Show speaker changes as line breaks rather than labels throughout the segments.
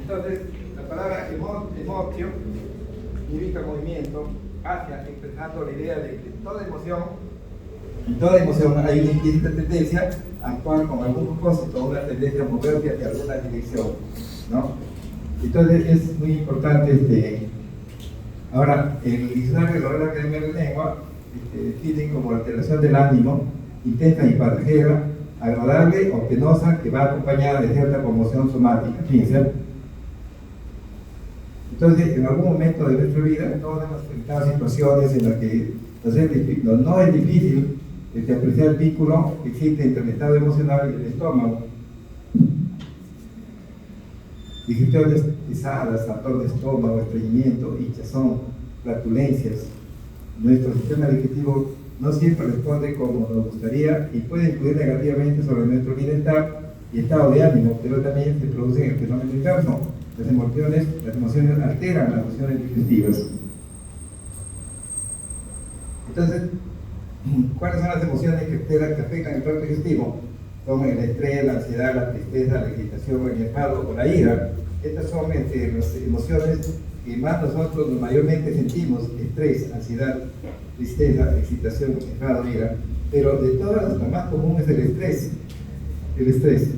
Entonces, la palabra emotio significa movimiento hacia, expresando la idea de que en toda emoción hay una implícita tendencia a actuar con algún propósito, una tendencia a moverse hacia alguna dirección, ¿no? Entonces es muy importante. Ahora, el diccionario de la Real Academia de la Lengua define como alteración del ánimo, intensa y pasajera, agradable o penosa, que va acompañada de cierta conmoción somática. Fíjense. Entonces, en algún momento de nuestra vida, todos hemos enfrentado situaciones en las que no es difícil apreciar el vínculo que existe entre el estado emocional y el estómago. Digestiones pesadas, ardor de estómago, estreñimiento, hinchazón, flatulencias. Nuestro sistema digestivo no siempre responde como nos gustaría y puede influir negativamente sobre nuestro bienestar y estado de ánimo, pero también se produce el fenómeno inverso. Las emociones alteran las funciones digestivas. Entonces, ¿cuáles son las emociones que afectan el tracto digestivo? Son el estrés, la ansiedad, la tristeza, la excitación, el enfado o la ira. Estas son las emociones que más nosotros mayormente sentimos: estrés, ansiedad, tristeza, excitación, enfado, ira. Pero de todas, la más común es el estrés. El estrés.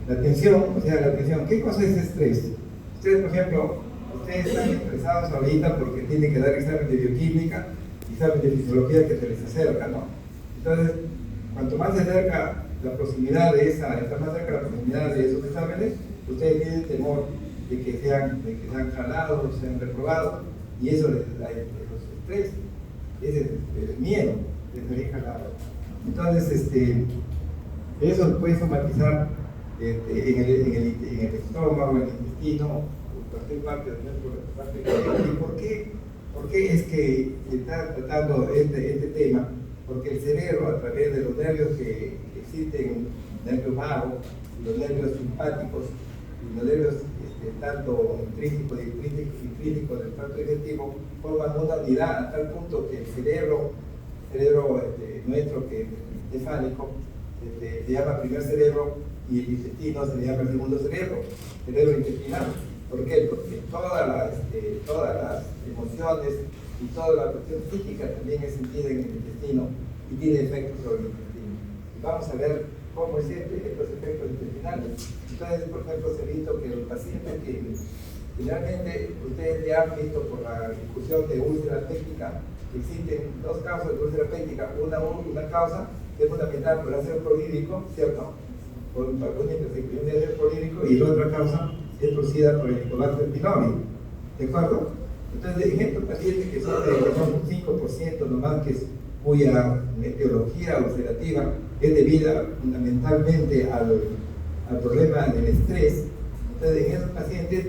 La tensión, la tensión. ¿Qué cosa es estrés? Ustedes, por ejemplo, están estresados ahorita porque tienen que dar examen de bioquímica, examen de fisiología que se les acerca, ¿no? Entonces, cuanto más se acerca la proximidad de esos exámenes, ustedes tienen temor de que sean jalados, sean reprobados, y eso los estrés, es el miedo de ser jalado. Entonces, eso puede somatizar en el estómago, en el intestino, en cualquier parte de nuestro cuerpo. ¿Y por qué es que se está tratando este tema? Porque el cerebro, a través de los nervios que existen, nervios vagos, los nervios simpáticos y los nervios tanto intrínsecos y intrínsecos del tracto digestivo, forman una unidad a tal punto que el cerebro nuestro, que es encefálico, se llama primer cerebro, y el intestino se le llama el segundo cerebro intestinal. ¿Por qué? Porque todas las emociones y toda la cuestión psíquica también es sentida en el intestino y tiene efectos sobre el intestino. Y vamos a ver cómo es estos efectos intestinales. Entonces, por ejemplo, se ha visto que los pacientes que finalmente ustedes ya han visto por la discusión de úlcera péptica, existen dos causas de úlcera péptica. Una causa que es fundamental por el ácido clorhídrico, ¿cierto? Por un hipersensibilidad de ácido clorhídrico, y la otra causa es producida por el Helicobacter pylori, ¿de acuerdo? Entonces, en estos pacientes que son un 5% nomás, cuya etiología ulcerativa es debida fundamentalmente al problema del estrés. Entonces, en esos pacientes,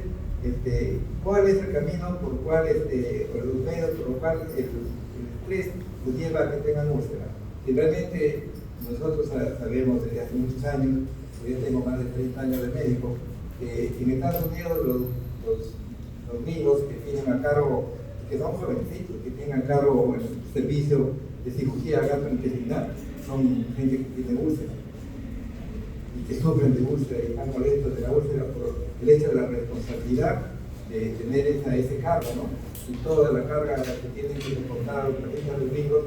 ¿cuál es el camino por cual, o los medios por los cuales el estrés los lleva a que tengan úlcera? Y realmente nosotros sabemos desde hace muchos años, yo tengo más de 30 años de médico, que en Estados Unidos los gringos que tienen a cargo, que son jovencitos, que tienen a cargo el servicio de cirugía gastrointestinal, son gente que tiene úlcera y que sufren de úlcera y están molestos de la úlcera por el hecho de la responsabilidad de tener ese cargo, ¿no? Y toda la carga que tienen que soportar los pacientes gringos,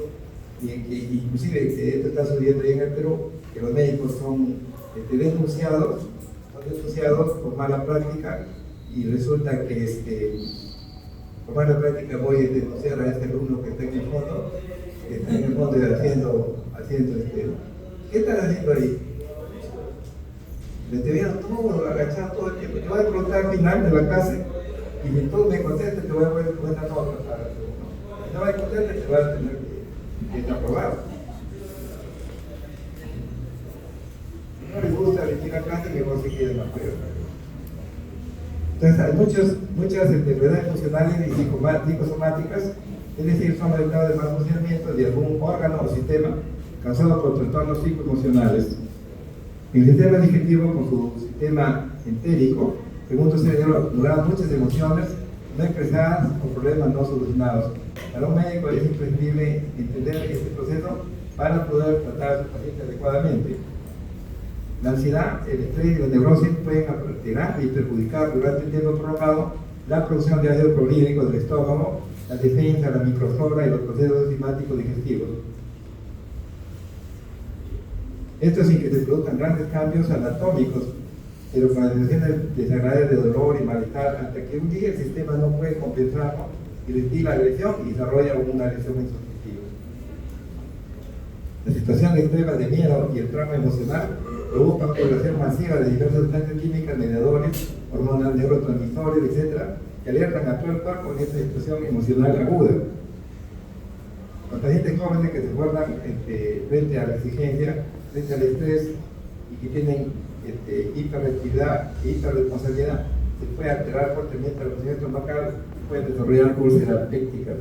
y que inclusive esto está sucediendo ahí en el Perú, que los médicos son denunciados por mala práctica, y resulta que por mala práctica voy a denunciar a este alumno que está en el fondo, haciendo ¿qué estás haciendo ahí? Te veo todo agachado todo el tiempo. Te voy a preguntar al final de la clase, y si tú me contestas, te voy a poner una nota para el segundo. Si no me contestas, te vas a tener que está aprobado. Si no les gusta venir a clase, mejor se queden afuera. Entonces, hay muchas enfermedades funcionales y psicosomáticas, es decir, son resultado de mal funcionamiento de algún órgano o sistema causado por trastornos psicoemocionales. El sistema digestivo, con su sistema entérico, según su cerebro, acumula muchas emociones no expresadas o problemas no solucionados. Para un médico es imprescindible entender este proceso para poder tratar a su paciente adecuadamente. La ansiedad, el estrés y la neurosis pueden alterar y perjudicar durante el tiempo prolongado la producción de ácido clorhídrico del estómago, la defensa, la microflora y los procesos enzimáticos digestivos. Esto sin que se produzcan grandes cambios anatómicos, pero con las sensaciones desagradables de dolor y malestar, hasta que un día el sistema no puede compensarlo y retiene la agresión y desarrolla una lesión insospechible. La situación extrema de miedo y el trauma emocional provocan población masiva de diversas sustancias químicas, mediadores, hormonas, neurotransmisores, etc., que alertan a todo el cuerpo en esta situación emocional aguda. Los pacientes jóvenes que se guardan frente a la exigencia, frente al estrés y que tienen hiperactividad e hiperresponsabilidad, se puede alterar fuertemente la función estomacal y pueden desarrollar úlceras pépticas.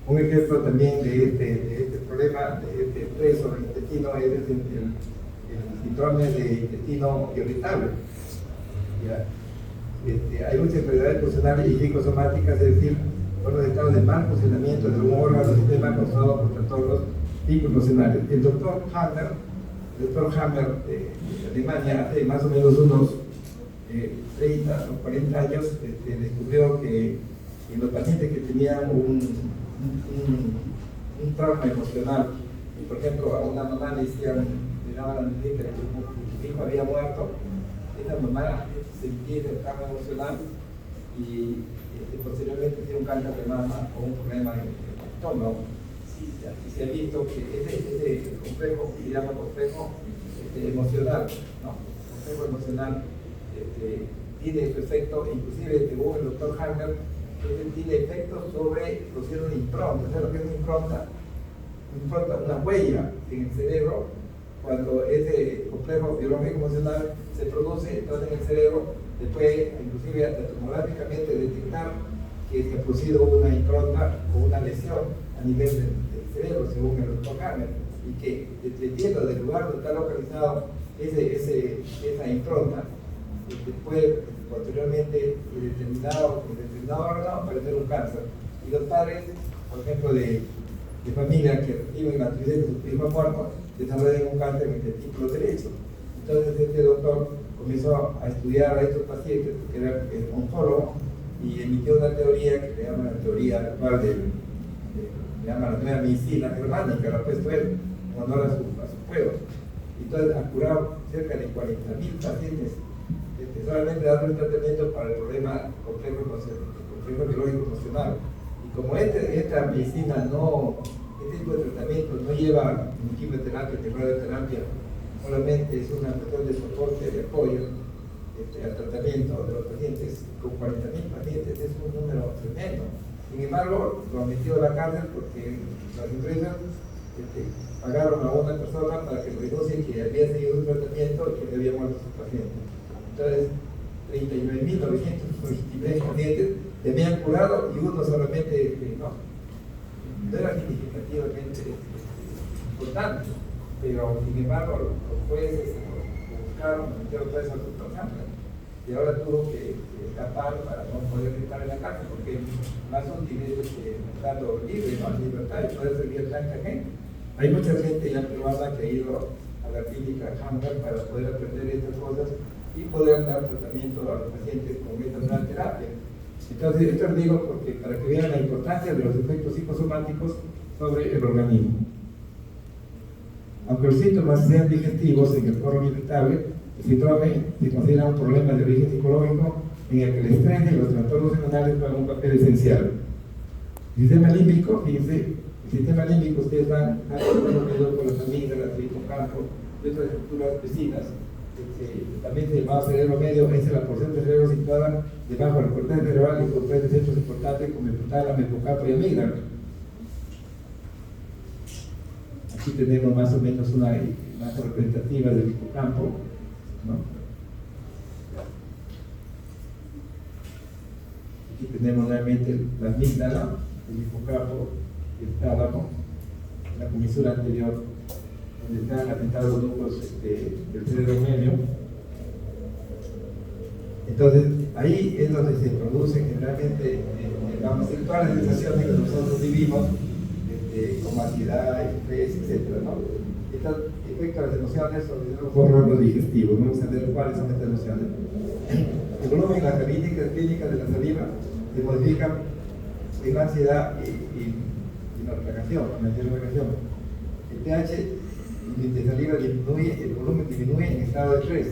Un ejemplo también de este problema, de este estrés sobre el intestino, es el síndrome de intestino irritable. ¿Ya? Hay muchas enfermedades funcionales y psicosomáticas, es decir, por los estados de mal funcionamiento de un órgano del sistema causado por trastornos psicoemocionales. El doctor Hammer de Alemania, hace más o menos unos 30 o 40 años, descubrió que en los pacientes que tenían un trauma emocional, y por ejemplo a una mamá le daban la noticia de que su hijo había muerto, esa mamá sentía el trauma emocional y posteriormente tiene un cáncer de mama o un problema en el estómago. Y se ha visto que ese complejo, se llama complejo emocional, ¿no? Complejo emocional tiene su efecto, inclusive según el doctor Hammer, tiene efectos sobre los cielos de impronta. ¿Sabes lo que es una impronta? Una huella en el cerebro. Cuando ese complejo biológico emocional se produce, entonces en el cerebro se puede inclusive hasta tomográficamente detectar que se ha producido una impronta o una lesión a nivel del cerebro, según el doctor Hammer, y que dependiendo del lugar donde está localizado esa impronta, puede posteriormente en determinado órgano aparecer un cáncer. Y los padres, por ejemplo, de familia que reciben la noticia de que su hijo muerto, desarrollan un cáncer en el testículo derecho. Entonces este doctor comenzó a estudiar a estos pacientes, que era oncólogo, y emitió una teoría que se llama la teoría actual se llama la nueva medicina germánica, la ha puesto él en honor a su pueblo. Entonces ha curado cerca de 40.000 pacientes, solamente dando un tratamiento para el problema complejo biológico emocional. Y como esta medicina este tipo de tratamiento no lleva ni quimioterapia ni radioterapia, solamente es una cuestión de soporte, de apoyo al tratamiento de los pacientes, con 40.000 pacientes es un número tremendo. Sin embargo, lo han metido a la cárcel porque las empresas pagaron a una persona para que renuncie que había seguido un tratamiento y que le había muerto a su paciente. Entonces, 39.923 pacientes se habían curado y uno solamente no era significativamente importante, pero sin embargo los jueces buscaron meter otra vez al doctor Hammer y ahora tuvo que escapar para no poder estar en la cárcel, porque más útil es estando libre, ¿no? En libertad y poder servir a tanta gente. Hay mucha gente ya peruana que ha ido a la clínica Hammer para poder aprender estas cosas y poder dar tratamiento a los pacientes con esta nueva terapia. Entonces, esto lo digo porque para que vean la importancia de los efectos psicosomáticos sobre el organismo. Aunque los síntomas sean digestivos en el colon irritable, el síndrome se considera un problema de origen psicológico en el que el estrés y los trastornos emocionales juegan un papel esencial. El sistema límbico, fíjense, el sistema límbico, ustedes van unido con las amígdalas, el hipocampo y otras estructuras vecinas. También se llama cerebro medio, es la porción del cerebro situada debajo del corteza cerebral y comprende centros importantes como el hipotálamo, hipocampo y amígdala. Aquí tenemos más o menos una imagen representativa del hipocampo, ¿no? Aquí tenemos nuevamente la amígdala, el hipocampo, el tálamo, la comisura anterior, donde están asentados los núcleos del cerebro medio. Entonces, ahí es donde se producen generalmente, vamos a decir, todas las sensaciones que nosotros vivimos, como ansiedad, estrés, etc., ¿no? efecto de las emociones sobre los órganos digestivos. Vamos a ver cuáles son estas emociones. El volumen y las características clínicas de la saliva se modifican en la ansiedad y la relajación, El pH de saliva disminuye, el volumen disminuye en estado de estrés.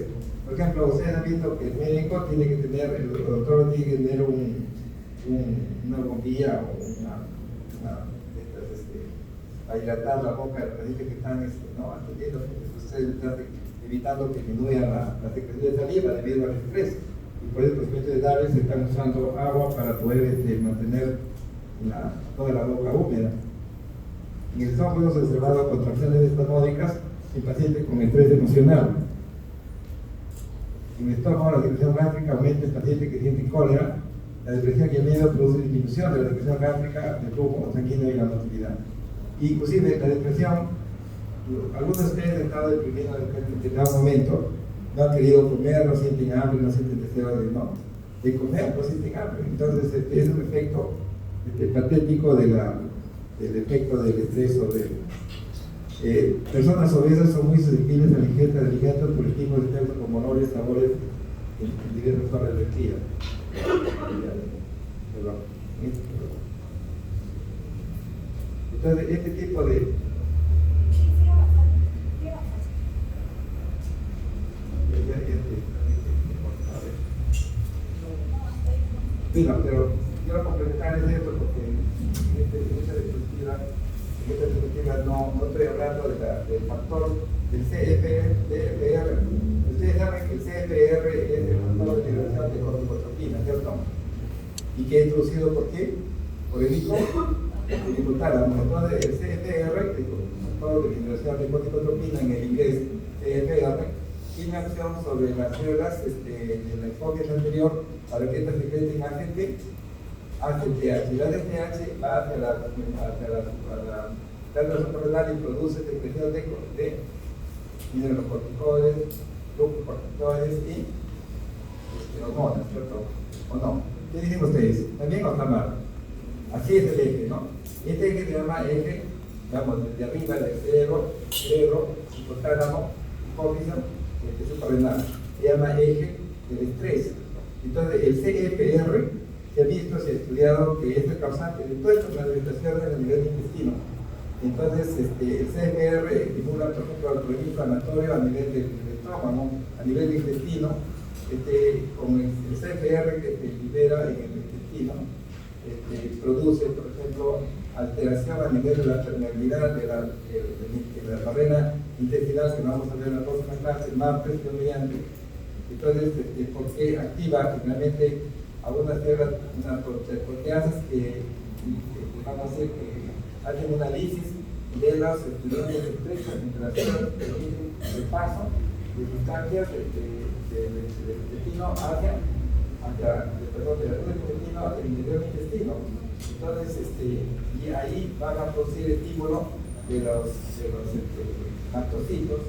Por ejemplo, ustedes han visto que el médico tiene que tener, el doctor tiene que tener una bombilla o para hidratar la boca de los pacientes que están atendiendo, porque ustedes están evitando que disminuya la secreción de saliva debido al estrés. Y por eso los pacientes de Darwin se están usando agua para poder mantener toda la boca húmeda. En el estómago hemos observado contracciones espasmódicas en pacientes con estrés emocional. En el estómago la secreción gástrica aumenta en pacientes que sienten cólera. La depresión y el miedo producen disminución de la secreción gástrica, del flujo sanguíneo y la motilidad. Inclusive la depresión, algunos de ustedes han estado deprimidos en determinado momento, no han querido comer, no sienten hambre, no sienten deseo de comer, no sienten hambre. Entonces es un efecto patético del efecto del estrés o personas obesas son muy susceptibles a la ingesta de alimentos por estímulos externos como olores, sabores en diversas horas del día. Entonces, este tipo de... Bueno, pero quiero complementar esto porque en esta diapositiva no estoy hablando del factor del CFR. Ustedes saben que el CFR es el factor de liberación de corticotropina, ¿cierto? ¿Y que es introducido por qué? Por el hipotálamo. Entonces, el CFR, el factor de liberación de corticotropina, en el inglés CFR, tiene acción sobre las células de la hipófisis anterior para que estas secreten ACTH. Y la ACTH va hacia la glándula suprarrenal y produce secreción de mineralocorticoides, glucocorticoides y hormonas, ¿cierto? ¿O no? ¿Qué dicen ustedes? ¿Está bien o está mal? Así es el eje, ¿no? Este eje se llama eje, vamos, desde arriba del cerebro, hipotálamo, hipófisis, suprarrenal. Se llama eje del estrés. Entonces, el CFR se ha visto, se ha estudiado que es el causante de todas estas manifestaciones a nivel del intestino. Entonces, el CFR estimula, por ejemplo, el proceso inflamatorio a nivel del estómago, a nivel del intestino, con el CFR que se libera en el intestino, produce, por ejemplo, alteración a nivel de la permeabilidad de la barrera intestinal, que vamos a ver en la próxima clase, el martes, mediante. Entonces, porque activa finalmente algunas células, unas proteasas que vamos a decir que hacen una lisis de los líneas estrechas entre las células que permiten el paso de sustancias del intestino hacia el intestino al interior del intestino. Entonces, y ahí van a producir estímulo de los mastocitos,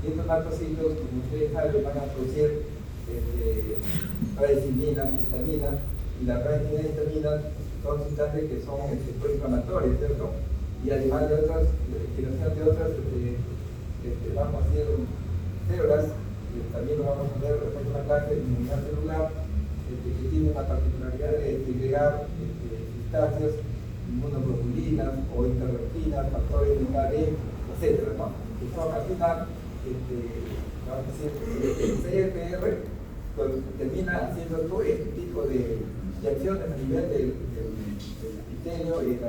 y estos mastocitos, como ustedes saben, van a producir radiciminas, histaminas, y las radiciminas y histaminas son sustancias que son proinflamatorias, ¿cierto? Y además de otras, vamos a hacer células, que también lo vamos a ver en la próxima clase, inmunidad celular, que tiene la particularidad de segregar sustancias inmunoglobulinas o interleucinas, factores de KD, etc. ¿no? Que son al final, vamos a decir, el CFR termina haciendo todo este tipo de acciones a nivel del epitelio y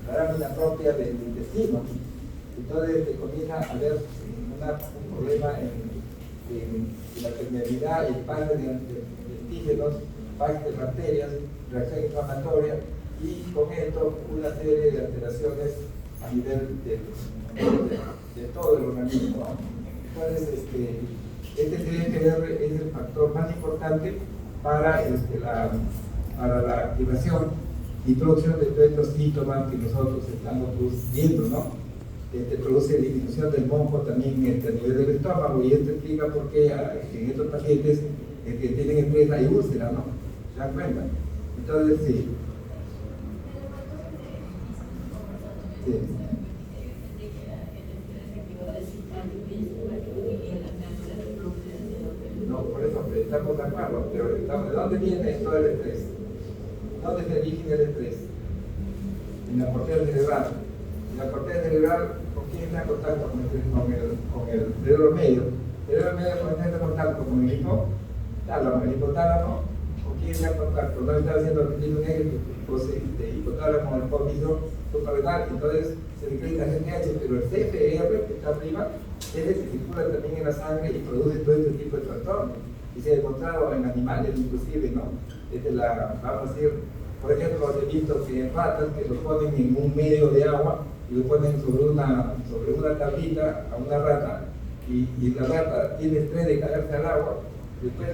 la lámina propia del intestino. Entonces comienza a haber un problema en la permeabilidad y el paso de antígenos, paso de bacterias, reacción inflamatoria y con esto una serie de alteraciones a nivel de todo el organismo, ¿no? Entonces, este CFR es el factor más importante para la activación y introducción de todos estos síntomas que nosotros estamos viendo, ¿no? Produce disminución del moco también a nivel del estómago, y esto explica por qué en estos pacientes que tienen estrés hay úlceras, ¿no? ¿Se dan cuenta? Entonces, sí. Sí. No, por eso estamos de acuerdo, pero ¿de dónde viene todo el estrés? ¿Dónde se origina el estrés? En la corteza cerebral. En la corteza cerebral, ¿con quién está en contacto? Con el cerebro medio. El cerebro medio está en contacto con el hipotálamo. El hipotálamo, ¿con quién está en contacto? No está haciendo el pepino negro, pues el hipotálamo, el hipófiso suprarrenal, entonces se secreta GNH, pero el CFR que está arriba es el que circula también en la sangre y produce todo este tipo de trastornos. Y se ha demostrado en animales inclusive, ¿no? Vamos a decir, por ejemplo, he visto que en ratas que lo ponen en un medio de agua y lo ponen sobre una tablita a una rata y la rata tiene estrés de caerse al agua, después,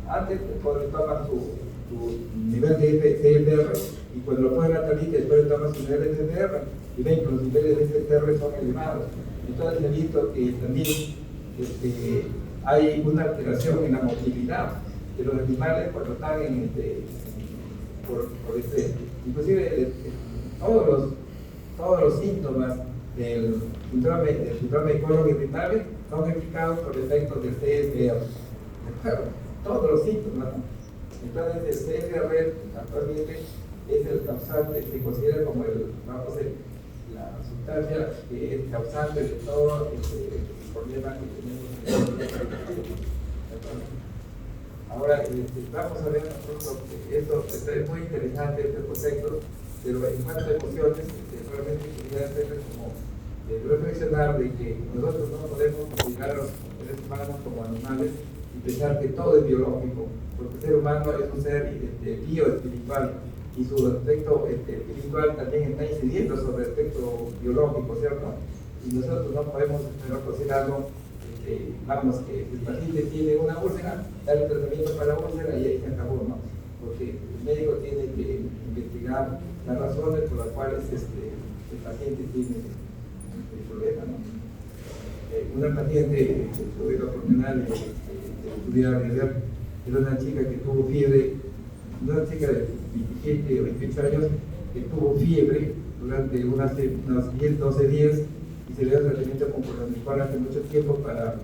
antes cuando toma su nivel de CFR y cuando lo ponen en la tablita después toma su nivel de CFR y ven que los niveles de CFR son elevados. Entonces he visto que también hay una alteración en la motilidad de los animales cuando están por estrés. Inclusive todos los síntomas del síndrome de colon irritable son explicados por efectos del CFR. Todos los síntomas. Entonces el CFR actualmente es el causante, se considera como la sustancia que es causante de todo el problema que tenemos. Ahora, vamos a ver nosotros que esto es muy interesante, este concepto, pero en cuanto a emociones, realmente quería hacerles como reflexionar de que nosotros no podemos considerar a los seres humanos como animales y pensar que todo es biológico, porque el ser humano es un ser bioespiritual y su aspecto espiritual también está incidiendo sobre el aspecto biológico, ¿cierto? Y nosotros no podemos considerarlo. Vamos, que el paciente tiene una úlcera, darle tratamiento para la úlcera y ahí se acabó, ¿no? Porque el médico tiene que investigar las razones por las cuales el paciente tiene el problema, ¿no? Una paciente que tuve la oportunidad de estudiar y ver, era una chica que tuvo fiebre, una chica de 27 o 28 años que tuvo fiebre durante unos 10, 12 días y se le dio tratamiento con cloromicol hace mucho tiempo para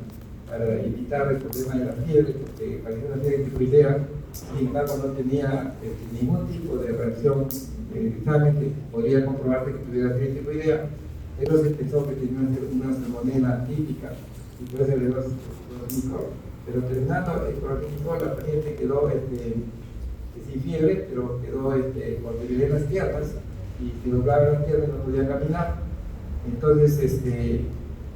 evitar el problema de la fiebre, porque parecía una fiebre tifoidea, sin embargo no tenía ningún tipo de reacción en el examen que podría comprobarse que tuviera fiebre tifoidea, pero se pensó que tenía una salmonela típica y por eso le dio cloromicol. Pero terminando el cloromicol, la paciente quedó sin fiebre, pero quedó con debilidad en las piernas y si doblaba las piernas no podía caminar. Entonces,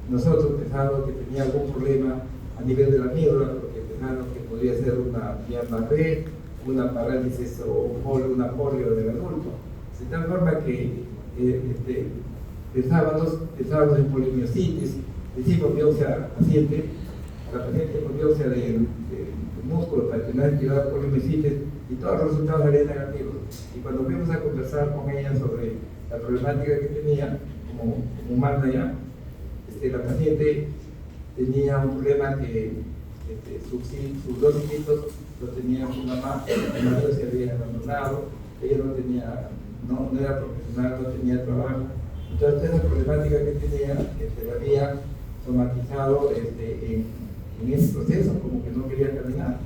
nosotros pensamos que tenía algún problema a nivel de la médula, porque pensamos que podría ser una diarrea, una parálisis o una polio del adulto. De tal forma que pensábamos en polimiositis, hicimos biopsia paciente, la paciente con biopsia del músculo para tener actividad polimiositis y todos los resultados salían negativos. Y cuando fuimos a conversar con ella sobre la problemática que tenía, como humana ya, la paciente tenía un problema que sus dos hijitos lo tenía su mamá, el marido se había abandonado, ella no era profesional, no tenía trabajo. Entonces esa problemática que tenía la había somatizado en ese proceso, como que no quería caminar.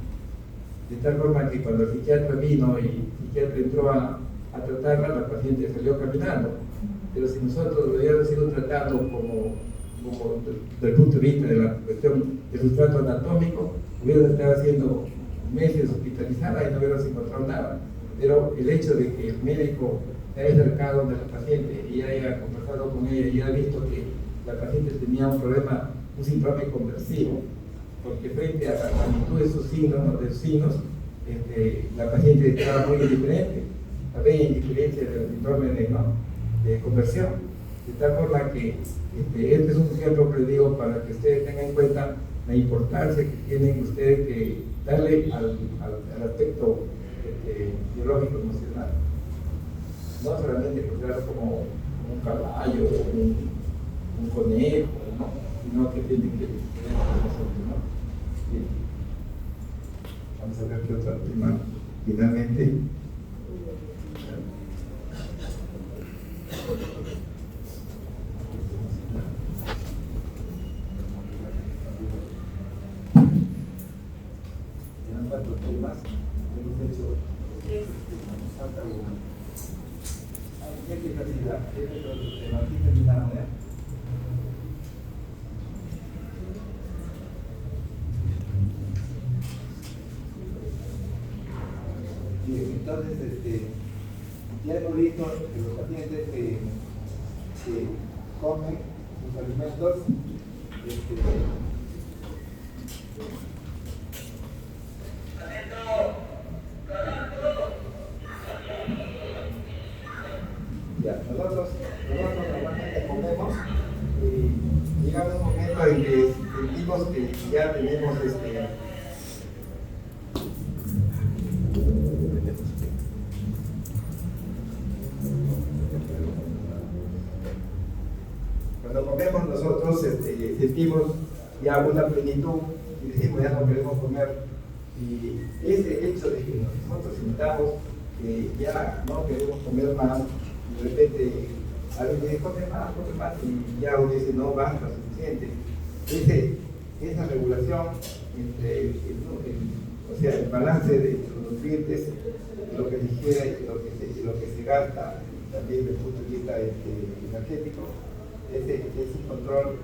De tal forma que cuando el psiquiatra vino y el psiquiatra entró a tratarla, la paciente salió caminando. Pero si nosotros lo hubiéramos ido tratando como desde el punto de vista de la cuestión del sustrato anatómico, hubiéramos estado haciendo meses hospitalizada y no hubiéramos encontrado nada. Pero el hecho de que el médico se haya acercado a la paciente y haya conversado con ella y haya visto que la paciente tenía un problema, un síndrome conversivo, porque frente a la magnitud de sus signos, la paciente estaba muy indiferente, había indiferencia del síndrome de conversión, de tal forma que este es un ejemplo que les digo para que ustedes tengan en cuenta la importancia que tienen ustedes que darle al aspecto biológico emocional, no solamente considerarlo como un caballo o un conejo, ¿no? Sino que tienen que ver con nosotros, ¿no? Bien. Vamos a ver qué otro tema finalmente. ¿Cuántos temas hemos hecho? Falta uno. ¿Qué capacidad? ¿Qué es otro tema? ¿Aquí terminamos ya? Bien, entonces, ya hemos visto que los pacientes que comen sus alimentos, ya, nosotros normalmente comemos y llega un momento en que sentimos que ya tenemos cuando comemos nosotros sentimos ya una plenitud y decimos ya no queremos comer. Y ese hecho de que nosotros sintamos que ya no queremos comer más, de repente alguien dice come más, y ya uno dice no, basta, suficiente. Esa regulación entre o sea, el balance de los nutrientes, lo que se ingiere y lo que se gasta, también desde el punto de vista energético, ese control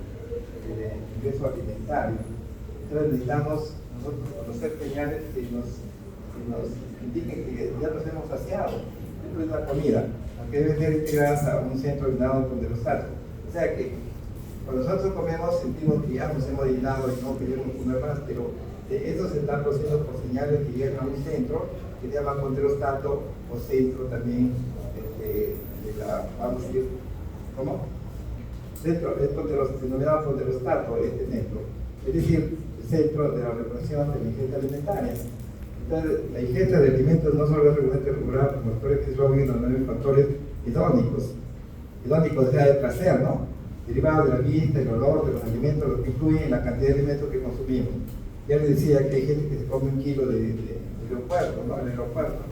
del ingreso alimentario. Entonces necesitamos nosotros conocer señales que nos indiquen que ya nos hemos saciado. Esto es la comida, aunque debe ser integrada a un centro ordenado con delostato. O sea que cuando nosotros comemos sentimos que ya nos hemos llenado y no queremos comer más, pero eso se está produciendo por señales que llegan a un centro que se llama condelostato o centro también de la, vamos a decir, ¿cómo? Centro, es denominado condelostato, este centro. Es decir, el centro de la regulación de la ingesta alimentaria. Entonces, la ingesta de alimentos no solo es regulada por factores fisiológicos, sino factores hedónicos. Hedónicos, o sea, de placer, ¿no? Derivados de la vista, el olor de los alimentos, lo que influye en la cantidad de alimentos que consumimos. Ya les decía que hay gente que se come 1 kilo de aeropuerto, ¿no? En el aeropuerto.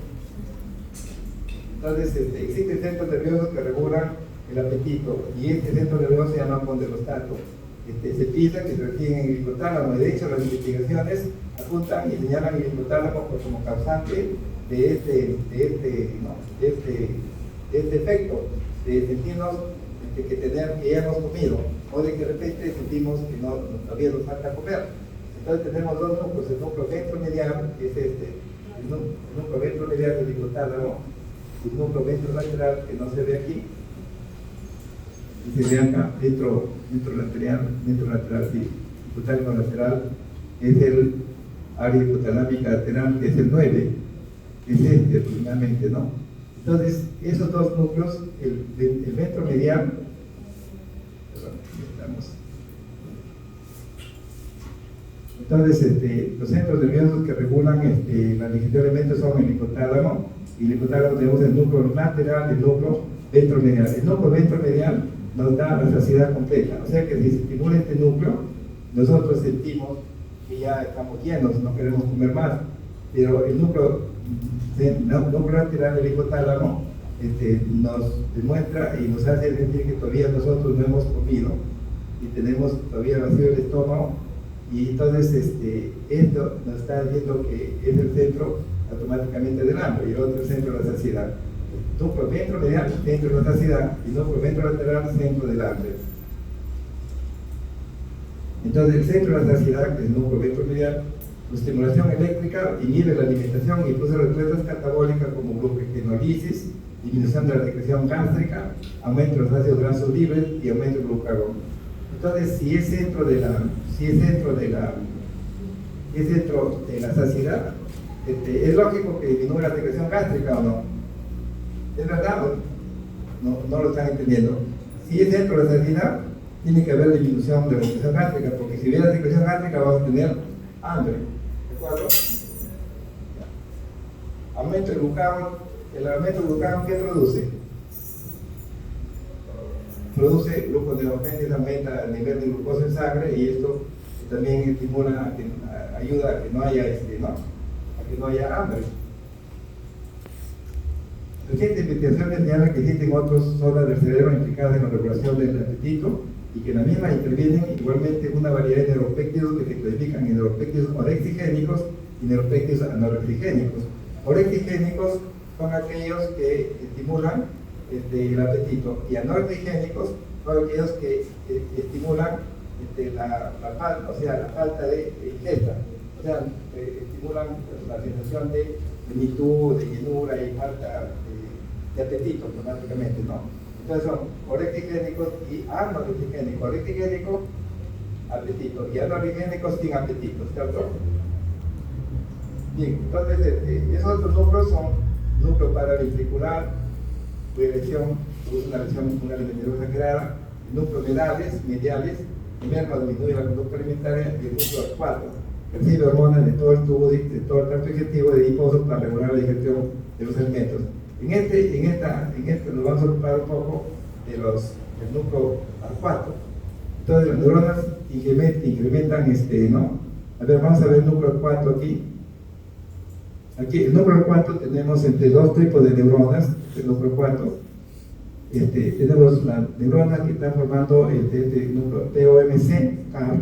Entonces, existen centros nerviosos que regulan el apetito, y este centro nervioso se llama condelostato. Se piensa que se refieren en el hipotálamo, de hecho las investigaciones apuntan y señalan el hipotálamo como causante de este efecto, de sentirnos que ya hemos comido, o de que de repente sentimos que todavía nos falta comer. Entonces tenemos dos núcleos, el núcleo ventromediano, que es el núcleo ventromediano del hipotálamo, y el núcleo ventrolateral, que no se ve aquí, y se ve acá, ventrolateral, sí, hipotálamo lateral, es el área hipotalámica lateral, que es el 9, que es originalmente, ¿no? Entonces, esos dos núcleos, el ventromediano, entonces, los centros nerviosos que regulan la digestión de alimentos son el hipotálamo, y el hipotálamo tenemos el núcleo lateral y el núcleo ventromedial. El núcleo ventromedial nos da la saciedad completa, o sea que si se estimula este núcleo, nosotros sentimos que ya estamos llenos, no queremos comer más, pero el núcleo lateral del hipotálamo nos demuestra y nos hace sentir que todavía nosotros no hemos comido y tenemos todavía vacío el estómago, y entonces esto nos está diciendo que es el centro automáticamente del hambre, y el otro es el centro de la saciedad. Núcleo ventromedial, centro de la saciedad, y núcleo ventrolateral, centro del hambre. Entonces el centro de la saciedad, que es el núcleo ventromedial, su estimulación eléctrica inhibe la alimentación y produce respuestas catabólicas como glucogenólisis, disminución de la secreción gástrica, aumento de los ácidos grasos libres y aumento del glucagón. Entonces, si es centro de la saciedad, es lógico que disminuya la secreción gástrica, ¿o no? ¿Es verdad o no lo están entendiendo? Si es centro de la saciedad, tiene que haber disminución de la secreción gástrica, porque si hubiera secreción gástrica vamos a tener hambre. ¿De acuerdo? Aumento del glucagón. El aumento del glucagón, ¿qué produce? Produce gluconeogénesis, aumenta el nivel de glucosa en sangre, y esto también estimula, ayuda a que no haya hambre. Recientes investigaciones señalan que existen otras zonas del cerebro implicadas en la regulación del apetito, y que en la misma intervienen igualmente una variedad de neuropéptidos que se clasifican en neuropéptidos orexigénicos y neuropéptidos anorexigénicos. Orexigénicos son aquellos que estimulan el apetito, y anorexigénicos son aquellos que estimulan la falta de ingesta, o sea, estimulan la sensación de plenitud, de llenura y falta de apetito, automáticamente, ¿no? Entonces son orexigénicos y anorexigénicos. Orexigénicos, apetito, y anorexigénicos sin apetito, ¿cierto? Bien, entonces esos otros núcleos son núcleo paraventricular, lesión, una alimentación exagerada, núcleos mediales, merma disminuye la conducta alimentaria, y el núcleo acuático recibe hormonas de todo el tubo, de todo el tracto digestivo de adiposo para regular la digestión de los alimentos. En este nos vamos a ocupar un poco del núcleo acuático. Entonces las neuronas incrementan ¿no? A ver, vamos a ver el núcleo acuático aquí. Aquí, el núcleo acuático tenemos entre dos tipos de neuronas, el núcleo acuático. Tenemos las neuronas que están formando el núcleo POMC, CAR,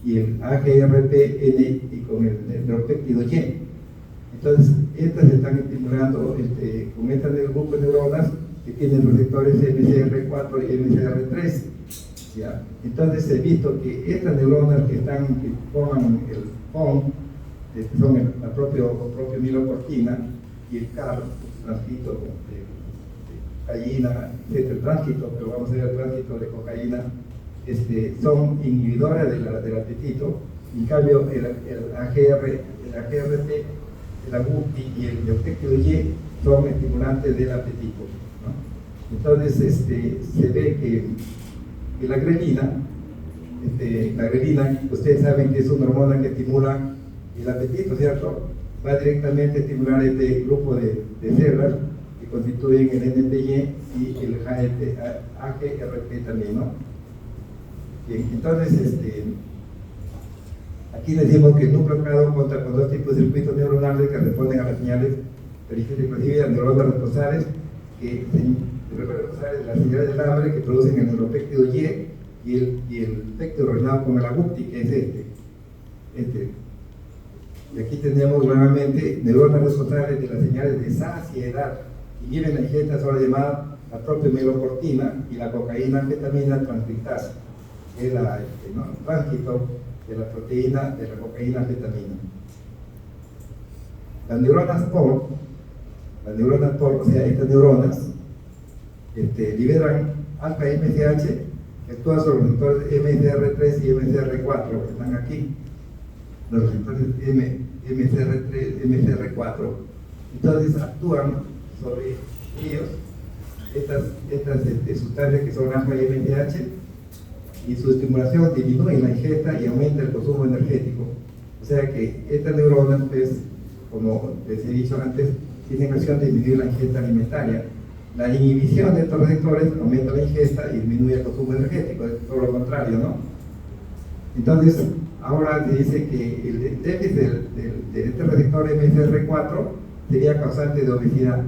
y el AGRPN, y con el neuropéptido Y. Entonces, estas se están estimulando con este grupo de neuronas que tienen receptores MCR4 y MCR3. ¿Ya? Entonces, se ha visto que estas neuronas que forman el POM, que son la propia milocortina, y el CAR, el transcrito de cocaína, etc. El tránsito, pero vamos a ver el tránsito de cocaína, son inhibidoras del apetito. En cambio, el AGRT, el AGUPI y el neuropéptido Y son estimulantes del apetito, ¿no? Entonces, se ve que la grelina, ustedes saben que es una hormona que estimula el apetito, ¿cierto? Va directamente a estimular este grupo de células que constituyen el NPY y el AGRT también, ¿no? Bien, entonces, aquí decimos que el núcleo acuático cuenta con dos tipos de circuitos neuronales que responden a las señales periféricas y las neuronas responsales, las señales del hambre que producen el neuropéptido Y y el péptido relacionado con el AGUPTI, que es Y aquí tenemos nuevamente neuronas responsables de las señales de saciedad, y lleven la ingesta ahora llamada la propia melocortina y la cocaína anfetamina transcriptasa, que es el tránsito de la proteína de la cocaína anfetamina. Las neuronas POR, o sea, estas neuronas liberan alfa MSH, que actúa sobre los receptores MCR3 y MCR4 que están aquí, los receptores MCR3, MCR4. Entonces actúan sobre ellos estas sustancias que son alfa y MSH, y su estimulación disminuye la ingesta y aumenta el consumo energético. O sea que estas neuronas, pues, como les he dicho antes, tienen acción de disminuir la ingesta alimentaria. La inhibición de estos receptores aumenta la ingesta y disminuye el consumo energético, es todo lo contrario, ¿no? Entonces, ahora se dice que el déficit de este receptor MCR4 sería causante de obesidad.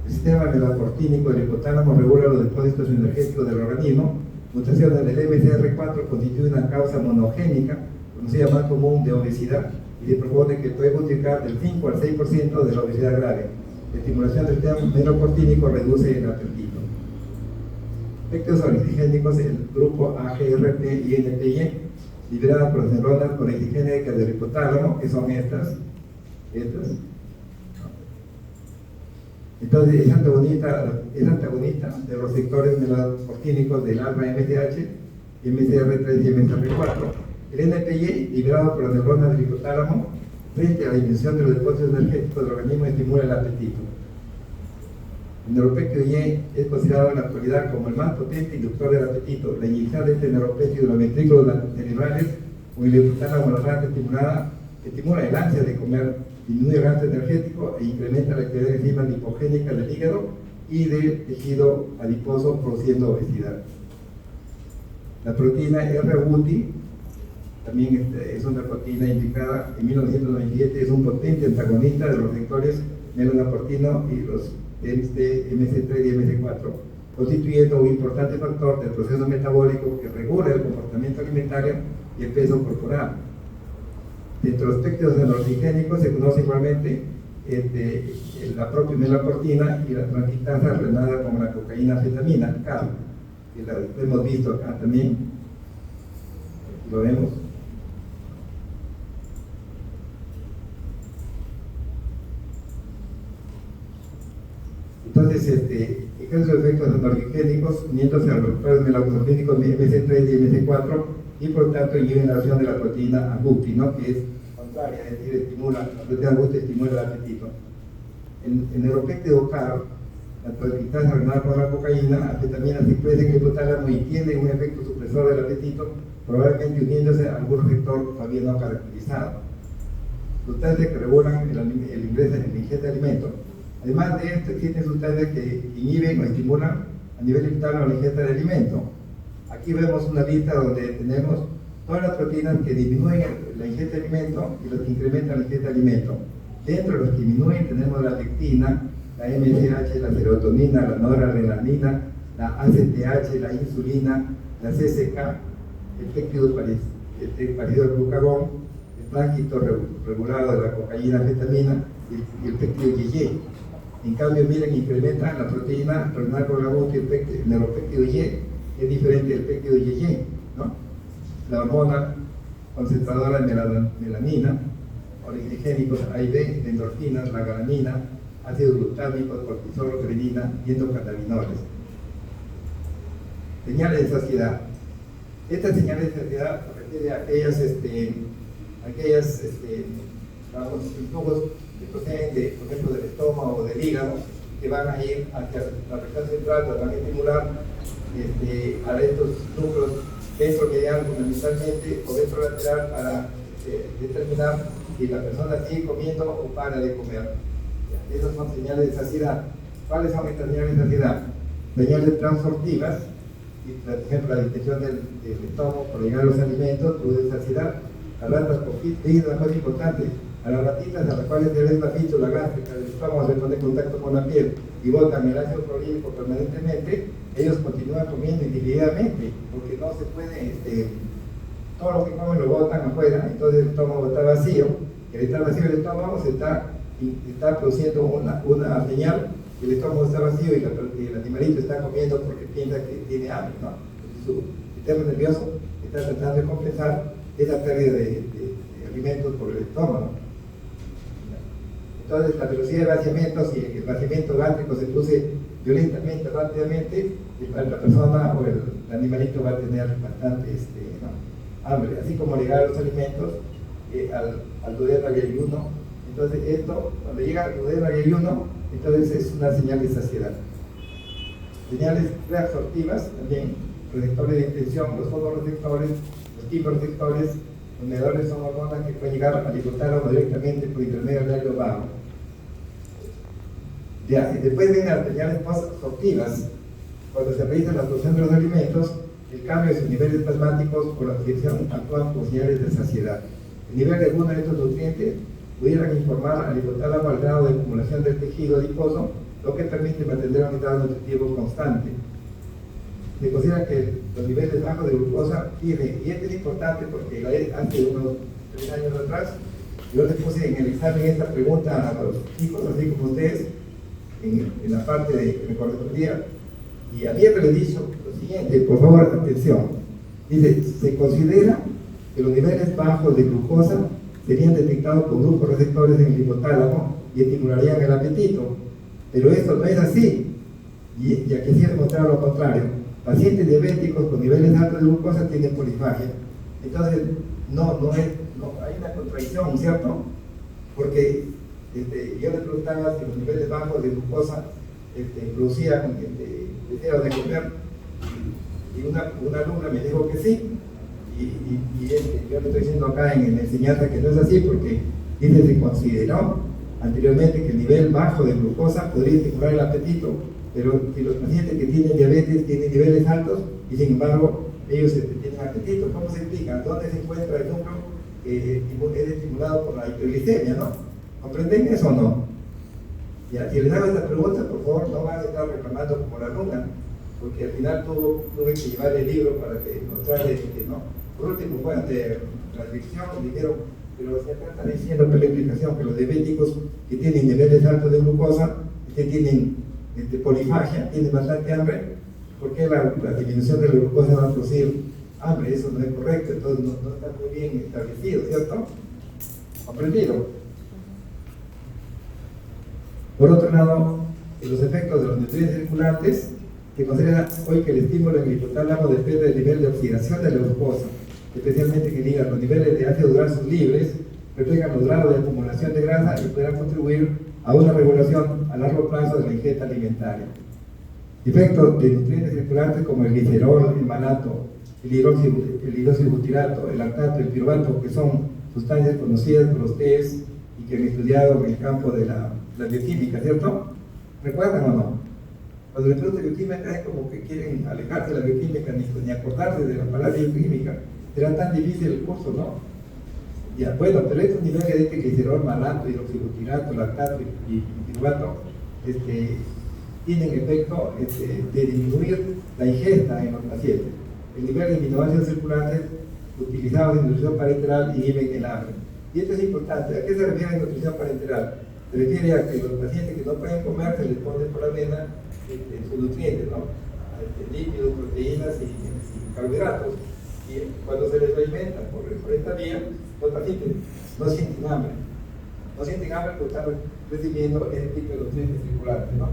El sistema melacortínico del hipotálamo regula los depósitos energéticos del organismo. Mutaciones del MCR4 constituye una causa monogénica, conocida más común de obesidad, y se propone que puede multiplicar del 5 al 6% de la obesidad grave. La estimulación del sistema melacortínico reduce el apetito. Efectos orexigénicos, el grupo AGRP y NPY, liberadas por las neuronas orexigénicas del hipotálamo, que son estas. Entonces, es antagonista de los receptores melacortínicos del alfa MSH, MCR3 y MCR4. El NPY, liberado por las neuronas del hipotálamo, frente a la disminución de los depósitos energéticos del organismo, estimula el apetito. El neuropéptido Y es considerado en la actualidad como el más potente inductor del apetito. La inyección de este neuropéptido en los ventrículos cerebrales o el hipotálamo, la rata estimulada, estimula el ansia de comer, disminuye el gasto energético e incrementa la actividad de enzimas lipogénicas del hígado y del tejido adiposo, produciendo obesidad. La proteína R-Buti también es una proteína indicada en 1997, es un potente antagonista de los receptores melanocortino y los MC3 y MC4. constituyendo un importante factor del proceso metabólico que regula el comportamiento alimentario y el peso corporal. Dentro de los péptidos endorfigénicos se conoce igualmente la propia melaportina y la transquintasa relacionada con la cocaína anfetamina, CAL, que la hemos visto acá también. Aquí lo vemos. Entonces, esos efectos endorfigénicos uniéndose a los receptores melatonínicos MC3 y MC4 y por tanto inhiben la acción de la proteína AGUTI, ¿no? Que es contraria, es decir, estimula, la proteína AGUTI estimula el apetito. En el péptido CAR, la transquintasa relacionada con la cocaína, anfetamina se expresa en el hipotálamo y tiene un efecto supresor del apetito, probablemente uniéndose a algún receptor todavía no caracterizado. Sustancias que regulan el ingreso en la ingesta de alimentos. Además de esto, existen sustancias que inhiben o estimulan a nivel hipotálamo la ingesta de alimentos. Aquí vemos una lista donde tenemos todas las proteínas que disminuyen la ingesta de alimentos y las que incrementan la ingesta de alimentos. Dentro de los que disminuyen tenemos la lectina, la MSH, la serotonina, la noradrenalina, la ACTH, la insulina, la CCK, el péptido paridoglucagón, el tránsito regulado de la cocaína, anfetamina y el péptido YY. En cambio, miren, incrementan la proteína relacionada con la AGUTI, el neuropéptido Y, que es diferente del péptido YY, ¿no? La hormona concentradora de melanina, oligogénicos A y B, de endorfinas, la galanina, ácidos glutámicos, cortisol, grelina y endocannabinoides. Señales de saciedad. Estas señales de saciedad se refieren a aquellas flujos que proceden de, por ejemplo, del estómago o del hígado, que van a ir hacia la región central, van a estimular a estos núcleos ventromedial fundamentalmente o ventrolateral para determinar si la persona sigue comiendo o para de comer. Esas son señales de saciedad. ¿Cuáles son estas señales de saciedad? Señales transortivas, por ejemplo, la distensión del estómago por llegar a los alimentos produce saciedad. Las ratas es una cosa importante. A las ratitas a las cuales se les da la gástrica del estómago se pone en contacto con la piel y botan el ácido clorhídrico permanentemente, ellos continúan comiendo individualmente, porque no se puede, todo lo que comen lo botan afuera, entonces el estómago está vacío, el estar vacío del estómago se está produciendo una señal, el estómago está vacío y el animalito está comiendo porque piensa que tiene hambre, ¿no? Su sistema nervioso está tratando de compensar esa pérdida de alimentos por el estómago. Entonces la velocidad de vaciamiento, si el vaciamiento gástrico se produce violentamente, rápidamente, la persona o el animalito va a tener bastante hambre, así como llegar a los alimentos al duodeno y ayuno. Entonces esto, cuando llega al duodeno y ayuno, entonces es una señal de saciedad. Señales reabsortivas también, receptores de intención, los fotorreceptores, los quimioreceptores. Los mediadores son hormonas que pueden llegar al hipotálamo directamente por intermedio del nervio vago. Ya, y después vienen las señales post-absortivas. Cuando se realiza la absorción de los alimentos, el cambio de sus niveles plasmáticos por la digestión actúan como señales de saciedad. El nivel de alguno de estos nutrientes pudieran informar al hipotálamo al grado de acumulación del tejido adiposo, lo que permite mantener un estado nutritivo constante. Se considera que los niveles bajos de glucosa tienen, y esto es importante porque hace unos 3 años atrás yo les puse en el examen esta pregunta a los chicos, así como ustedes, en la parte que me correspondía, y habiéndole dicho lo siguiente, por favor, atención, dice, se considera que los niveles bajos de glucosa serían detectados por grupos receptores en el hipotálamo y estimularían el apetito, pero esto no es así, y aquí sí demostrado lo contrario. Pacientes diabéticos con niveles altos de glucosa tienen polifagia. Entonces, no hay una contradicción, ¿cierto? Porque yo le preguntaba si los niveles bajos de glucosa producían deseo de comer, y una alumna me dijo que sí, y yo le estoy diciendo acá en la enseñanza que no es así, porque dice, se consideró anteriormente que el nivel bajo de glucosa podría estimular el apetito, pero si los pacientes que tienen diabetes tienen niveles altos y sin embargo ellos tienen apetito, ¿cómo se explica? ¿Dónde se encuentra el núcleo que es estimulado por la hiperglicemia, ¿no? ¿Comprenden eso o no? Ya, si les hago esta pregunta, por favor, no van a estar reclamando como la luna. porque al final tuve que llevar el libro para que mostrarle que no. Por último, fue ante la dirección, me dijeron, pero si acá está diciendo por la explicación que los diabéticos que tienen niveles altos de glucosa, que tienen polifagia, tienen bastante hambre, ¿por qué la disminución de la glucosa va a producir hambre? Eso no es correcto, entonces no está muy bien establecido, ¿cierto? ¿Comprendido? Por otro lado, los efectos de los nutrientes circulantes, se considera hoy que el estímulo en el hipotálamo depende del nivel de oxidación de la glucosa, especialmente que diga los niveles de ácidos grasos libres, reflejan los grados de acumulación de grasa y podrán contribuir a una regulación a largo plazo de la ingesta alimentaria. Efectos de nutrientes circulantes como el glicerol, el malato, el hidroxibutirato, el lactato, el piruvato, que son sustancias conocidas por ustedes y que han estudiado en el campo de la bioquímica, ¿cierto? ¿Recuerdan o no? Cuando les pregunto bioquímica es como que quieren alejarse de la bioquímica ni acordarse de la palabra bioquímica. Será tan difícil el curso, ¿no? Ya, bueno, pero estos niveles de glicerol, malato, hidroxibutirato, lactato y piruvato tienen efecto de disminuir la ingesta en los pacientes. El nivel de aminoácidos circulantes utilizados en nutrición parenteral inhiben el hambre. Y esto es importante. ¿A qué se refiere nutrición parenteral? Se refiere a que los pacientes que no pueden comer se les pone por la vena sus nutrientes, ¿no? Lípidos, proteínas y carbohidratos. Y cuando se les alimenta por esta vía, los pacientes no sienten hambre. No sienten hambre porque están recibiendo este tipo de nutrientes circulantes, ¿no?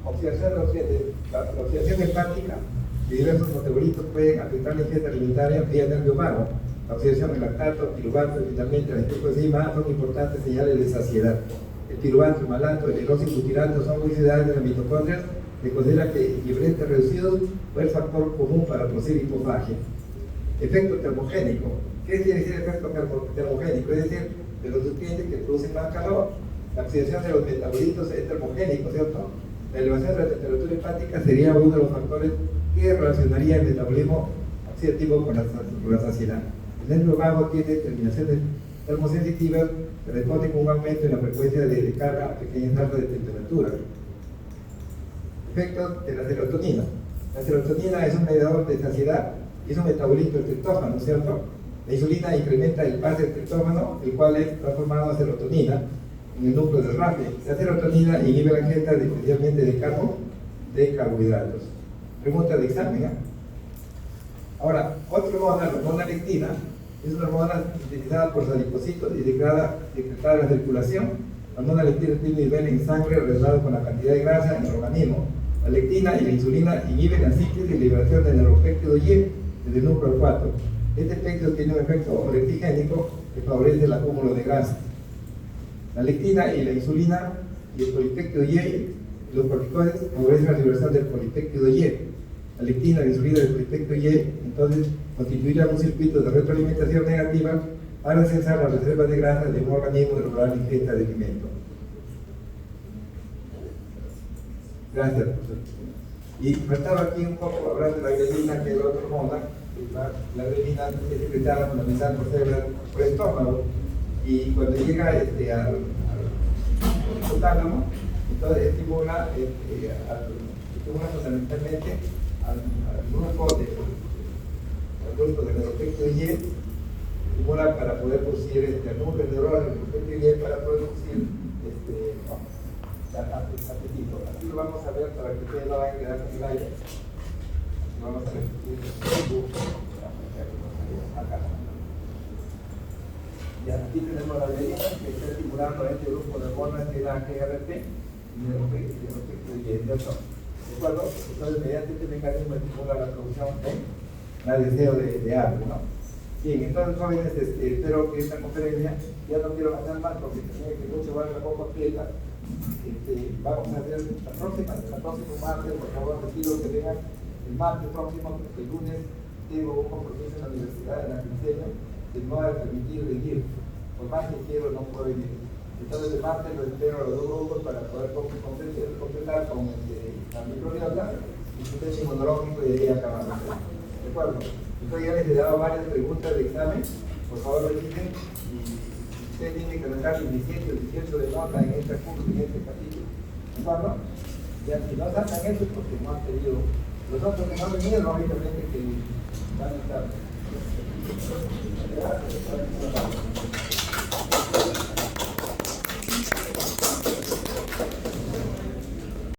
Oxidación de nutrientes. La oxidación hepática de diversos metabolitos pueden afectar la ingesta alimentaria vía nervio vago. La oxidación de lactato, piruvato y finalmente la glucosa son importantes señales de saciedad. El piruvato, el malato, el hidroxibutirato son oxidantes de las mitocondrias. Se considera que equivalentes reducidos fue el factor común para producir hipofagia. Efecto termogénico. ¿Qué quiere decir efecto termogénico? Es decir, de los nutrientes que producen más calor. La oxidación de los metabolitos es termogénico, ¿cierto? La elevación de la temperatura hepática sería uno de los factores que relacionaría el metabolismo oxidativo con la saciedad. El nervio vago tiene terminaciones termosensitivas que responden con un aumento en la frecuencia de descarga a pequeñas alzas de temperatura. Efectos de la serotonina. La serotonina es un mediador de saciedad y es un metabolito del triptófano, ¿cierto? La insulina incrementa el pase del triptófano, el cual es transformado a serotonina en el núcleo del RAPE. La serotonina inhibe la ingesta especialmente de carbohidratos. Pregunta de examen, ¿eh? Ahora, otra hormona, la hormona lectina, es una hormona sintetizada por los adipocitos y secretada en la circulación. La hormona lectina tiene un nivel en sangre relacionado con la cantidad de grasa en el organismo. La lectina y la insulina inhiben la síntesis y liberación del neuropéptido Y desde el núcleo 4. Este efecto tiene un efecto leptigénico que favorece el acúmulo de grasa. La lectina y la insulina y el polipéptido Y, los corticoides, favorecen la liberación del polipéptido Y. La lectina, la insulina y el polipéptido Y, entonces, constituirán un circuito de retroalimentación negativa para censar las reservas de grasa de un organismo y lograr la ingesta de alimentos. Gracias, profesor. Y faltaba aquí un poco hablar de la grelina, que es otra hormona. La grelina es secretada fundamental por el estómago. Y cuando llega al hipotálamo, entonces estimula fundamentalmente al grupo de neuropéptido Y, estimula para poder producir al núcleo neuronal del neuropéptido Y para poder producir apetito. Así lo vamos a ver para que ustedes no vayan a quedar con el aire. Vamos a repetir acá. Y aquí tenemos la grelina que está estimulando a este grupo de hormonas que es la GRP y el neuropéptido Y, ¿cierto? ¿De acuerdo? Entonces, mediante este mecanismo estimula la producción del deseo de hambre, ¿no? Bien, entonces, jóvenes, espero que esta conferencia ya no quiero gastar más porque tenía que mucho va a poco quieta. Vamos a ver la próxima martes, por favor, les pido que vengan el martes próximo, porque el lunes tengo un compromiso en la universidad de la Cristiana que no va a permitir venir, por más que quiero no puedo venir. Entonces el martes lo espero a los dos grupos para poder completar con la microbiota y su test inmunológico y de ahí acabamos. ¿De acuerdo? Entonces ya les he dado varias preguntas de examen, por favor repiten y ustedes tienen que sacar el 17 o 18 de nota en este curso, en este capítulo. ¿De acuerdo? Ya, si no sacan eso es porque no han pedido. Los otros que no han venido, lógicamente que van a estar. Gracias.